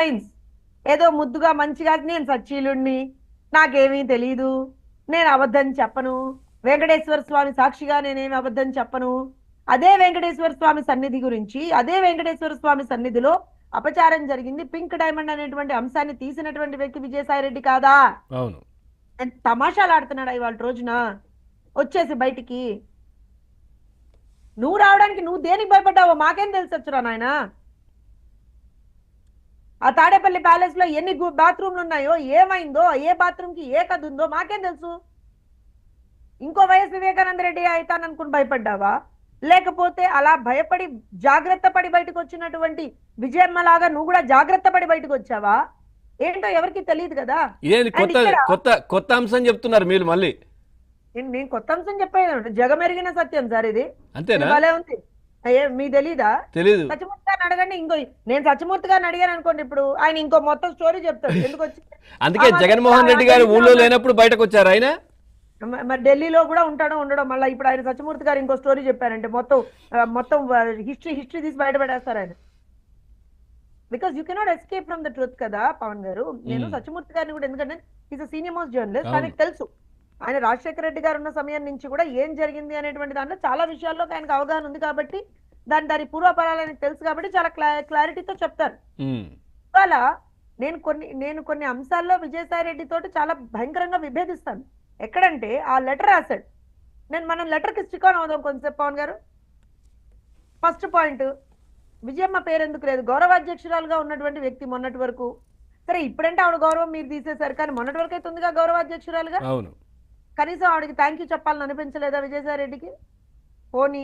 Lines ఏదో ముద్దుగా మంచిగా నేను సచ్చీలుణ్ణి, నాకేమీ తెలీదు, నేను అబద్ధం చెప్పను, వెంకటేశ్వర స్వామి సాక్షిగా నేనేమి అబద్ధం చెప్పను. అదే వెంకటేశ్వర స్వామి సన్నిధి గురించి, అదే వెంకటేశ్వర స్వామి సన్నిధిలో అపచారం జరిగింది, పింక్ డైమండ్ అనేటువంటి అంశాన్ని తీసినటువంటి వ్యక్తి విజయసాయి రెడ్డి కాదా? అవును. తమాషాలు ఆడుతున్నాడా ఇవాళ రోజున వచ్చేసి బయటికి? నువ్వు రావడానికి నువ్వు దేనికి భయపడ్డావో మాకేం తెలిసొచ్చురా నాయన. ఆ తాడేపల్లి ప్యాలెస్ లో ఎన్ని బాత్రూమ్లు ఉన్నాయో, ఏమైందో, ఏ బాత్రూమ్ కి ఏ కథ ఉందో మాకేం తెలుసు? ఇంకో వైఎస్ వివేకానంద రెడ్డి అవుతాననుకుని భయపడ్డావా? లేకపోతే అలా భయపడి జాగ్రత్త పడి బయటకు వచ్చినటువంటి విజయమ్మ లాగా నువ్వు కూడా జాగ్రత్త పడి బయటకు వచ్చావా? ఏంటో ఎవరికి తెలియదు కదా. ఇదేంటి కొత్త కొత్త కొత్త అంశం చెప్తున్నారు మీరు మళ్ళీ? నేను కొత్త అంశం చెప్పాను, జగమెరిగిన సత్యం సార్ ఇది. అంతేనా? భలే ఉంది. మీ తెలీదా? తెలీదు. సత్యమూర్తి గారిని అడగండి. నేను సత్యమూర్తి గారిని అడిగాను అనుకోండి, ఇప్పుడు ఆయన ఇంకో మొత్తం స్టోరీ చెప్తాడు ఎందుకు వచ్చి. అందుకే జగన్మోహన్ రెడ్డి గారు ఊళ్ళో లేనప్పుడు బయటకు వచ్చారు ఆయన. మరి ఢిల్లీలో కూడా ఉంటాడో ఉండడం, మళ్ళీ ఇప్పుడు ఆయన సత్యమూర్తి గారు ఇంకో స్టోరీ చెప్పారంటే మొత్తం హిస్టరీ తీసి బయటపడేస్తారు ఆయన. Because you cannot escape from the truth కదా పవన్ గారు. నేను సత్యమూర్తి గారిని కూడా, ఎందుకంటే is a senior most journalist, ఆయనకు తెలుసు ఆయన రాజశేఖర రెడ్డి గారు ఉన్న సమయం నుంచి కూడా ఏం జరిగింది అనేటువంటి దాంట్లో చాలా విషయాల్లో ఆయనకు అవగాహన ఉంది కాబట్టి, దాని పూర్వపరాలు ఆయనకు తెలుసు కాబట్టి చాలా క్లారిటీతో చెప్తారు. ఇవాళ నేను కొన్ని అంశాల్లో విజయసాయి రెడ్డి తోటి చాలా భయంకరంగా విభేదిస్తాను. ఎక్కడంటే ఆ లెటర్ రాశాడు. మనం లెటర్కి స్టిక్ ఆన్ అవుదాం కొంచెంసేపు పవన్ గారు. ఫస్ట్ పాయింట్, విజయమ్మ పేరు ఎందుకు లేదు? గౌరవాధ్యక్షురాలుగా ఉన్నటువంటి వ్యక్తి మొన్నటి వరకు. సరే ఇప్పుడంటే ఆవిడ గౌరవం మీరు తీసేశారు, కానీ మొన్నటి వరకు అయితే ఉందిగా గౌరవాధ్యక్షురాలుగా. అవును. కనీసం ఆవిడకి థ్యాంక్ యూ చెప్పాలని అనిపించలేదా విజయసాయి రెడ్డికి? పోనీ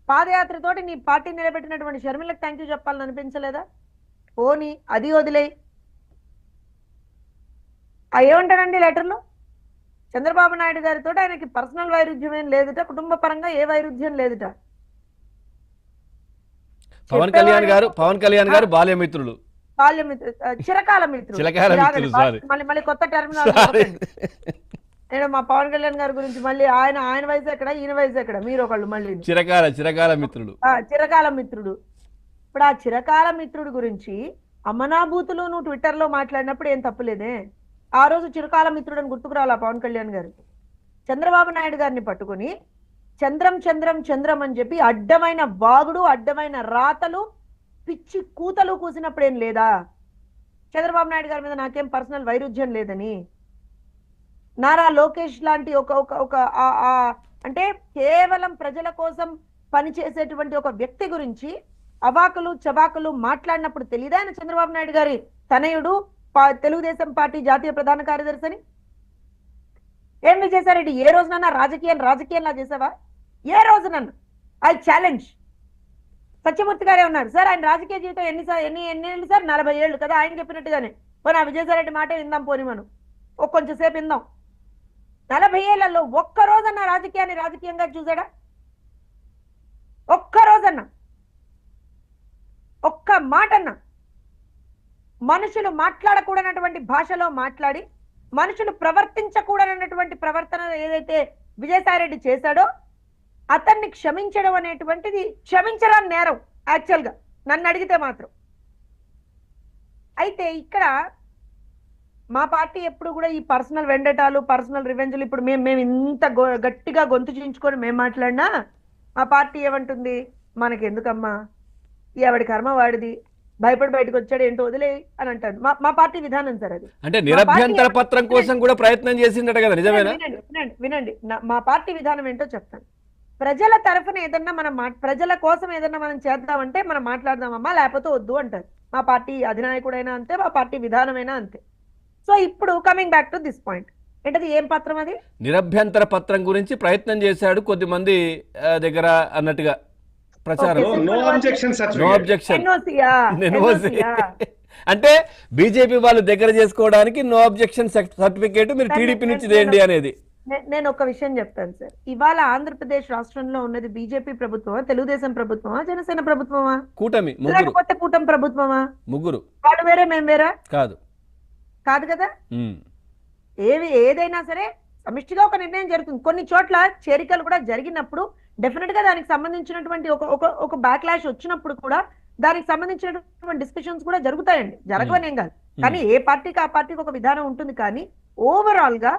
పాదయాత్రతోటి నీ పార్టీ నిలబెట్టినటువంటి షర్మిలకు థ్యాంక్ యూ చెప్పాలని అనిపించలేదా? పోనీ అది వదిలేయి. ఏమంటాడండి లెటర్లో? చంద్రబాబు నాయుడు గారితో ఆయనకి పర్సనల్ వైరుధ్యం ఏం లేదుట, కుటుంబ పరంగా ఏ వైరుధ్యం లేదుట. పవన్ కళ్యాణ్ గారు బాల్యమిత్రులు, చిరకాల మిత్రులు. మళ్ళీ కొత్త టర్మినాలజీ. నేను మా పవన్ కళ్యాణ్ గారి గురించి మళ్ళీ ఆయన వయసు ఎక్కడ, ఈయన వయసు ఎక్కడ, మీరు ఒకళ్ళు మళ్ళీ చిరకాల మిత్రుడు. చిరకాల మిత్రుడు. ఇప్పుడు ఆ చిరకాల మిత్రుడు గురించి అమనాభూతులు నువ్వు ట్విట్టర్ లో మాట్లాడినప్పుడు ఏం తప్పులేదే. ఆ రోజు చిరకాల మిత్రుడని గుర్తుకురాలా పవన్ కళ్యాణ్ గారు? చంద్రబాబు నాయుడు గారిని పట్టుకుని చంద్రం చంద్రం చంద్రం అని చెప్పి అడ్డమైన వాగుడు, అడ్డమైన రాతలు, పిచ్చి కూతలు కూసినప్పుడు ఏం లేదా? చంద్రబాబు నాయుడు గారి మీద నాకేం పర్సనల్ వైరుధ్యం లేదని. నారా లోకేష్ లాంటి ఒక అంటే కేవలం ప్రజల కోసం పనిచేసేటువంటి ఒక వ్యక్తి గురించి అవాకులు చవాకులు మాట్లాడినప్పుడు తెలియదా ఆయన చంద్రబాబు నాయుడు గారి తనయుడు, తెలుగుదేశం పార్టీ జాతీయ ప్రధాన కార్యదర్శి అని? ఏం విజయసాయిరెడ్డి ఏ రోజునన్నా రాజకీయంలా చేసావా? ఏ రోజునన్నా? I challenge. సత్యమూర్తి గారే ఉన్నారు సార్, ఆయన రాజకీయ జీవితం ఎన్ని ఏళ్ళు సార్? 40 ఏళ్ళు కదా. ఆయన చెప్పినట్టుగానే పోనీ ఆ విజయసాయిరెడ్డి మాటే విందాం, పోని మనం కొంచెం సేపు విందాం. 40 ఏళ్లలో ఒక్క రోజన్నా రాజకీయంగా చూసాడా? ఒక్క రోజన్నా, ఒక్క మాటన్నా మనుషులు మాట్లాడకూడనటువంటి భాషలో మాట్లాడి, మనుషులు ప్రవర్తించకూడనటువంటి ప్రవర్తన ఏదైతే విజయసాయిరెడ్డి చేశాడో అతన్ని క్షమించడం అనేటువంటిది క్షమించరాని నేరం యాక్చువల్గా నన్ను అడిగితే మాత్రం. అయితే ఇక్కడ మా పార్టీ ఎప్పుడు కూడా ఈ పర్సనల్ వెండటాలు, పర్సనల్ రివెంజ్లు, ఇప్పుడు మేము ఇంత గట్టిగా గొంతు చించుకొని మేము మాట్లాడినా మా పార్టీ ఏమంటుంది? మనకి ఎందుకమ్మా, ఎవడి కర్మ వాడిది, భయపడి బయటకు వచ్చాడు ఏంటో వదిలే అని అంటాడు. మా పార్టీ విధానం సార్ అది. అంటే నిరభ్యంతర పత్రం కోసం కూడా ప్రయత్నం చేసిందట కదా, నిజమేనా? వినండి, మా పార్టీ విధానం ఏంటో చెప్తాను. ప్రజల తరఫున ఏదన్నా ప్రజల కోసం ఏదన్నా మనం చేద్దామంటే మనం మాట్లాడదామమ్మా, లేకపోతే వద్దు అంటారు. మా పార్టీ అధినాయకుడైనా అంతే, మా పార్టీ విధానమైనా అంతే. సో ఇప్పుడు coming back to this point, ఏంటది? ఏం పత్రం అది? నిరభ్యంతర పత్రం గురించి ప్రయత్నం చేశాడు కొద్దిమంది దగ్గర అన్నట్టుగా ప్రచారం. అంటే బీజేపీ వాళ్ళు దగ్గర చేసుకోవడానికి నో అబ్జెక్షన్ సర్టిఫికేట్ మీరు టీడీపీ నుంచి తేండి అనేది. నేను ఒక విషయం చెప్తాను సార్. ఇవాళ ఆంధ్రప్రదేశ్ రాష్ట్రంలో ఉన్నది బీజేపీ ప్రభుత్వమా, తెలుగుదేశం ప్రభుత్వమా, జనసేన ప్రభుత్వమా? కూటమి, లేకపోతే కూటమి ప్రభుత్వమా? ముగ్గురు. వాళ్ళు వేరే మేము వేరా? కాదు కదా. ఏదైనా సరే సమిష్టిగా ఒక నిర్ణయం జరుగుతుంది. కొన్ని చోట్ల చేరికలు కూడా జరిగినప్పుడు డెఫినెట్ గా దానికి సంబంధించినటువంటి ఒక బ్యాక్లాష్ వచ్చినప్పుడు కూడా దానికి సంబంధించినటువంటి డిస్కషన్స్ కూడా జరుగుతాయండి, జరగవనేం కాదు. కానీ ఏ పార్టీకి ఆ పార్టీకి ఒక విధానం ఉంటుంది. కానీ ఓవరాల్ గా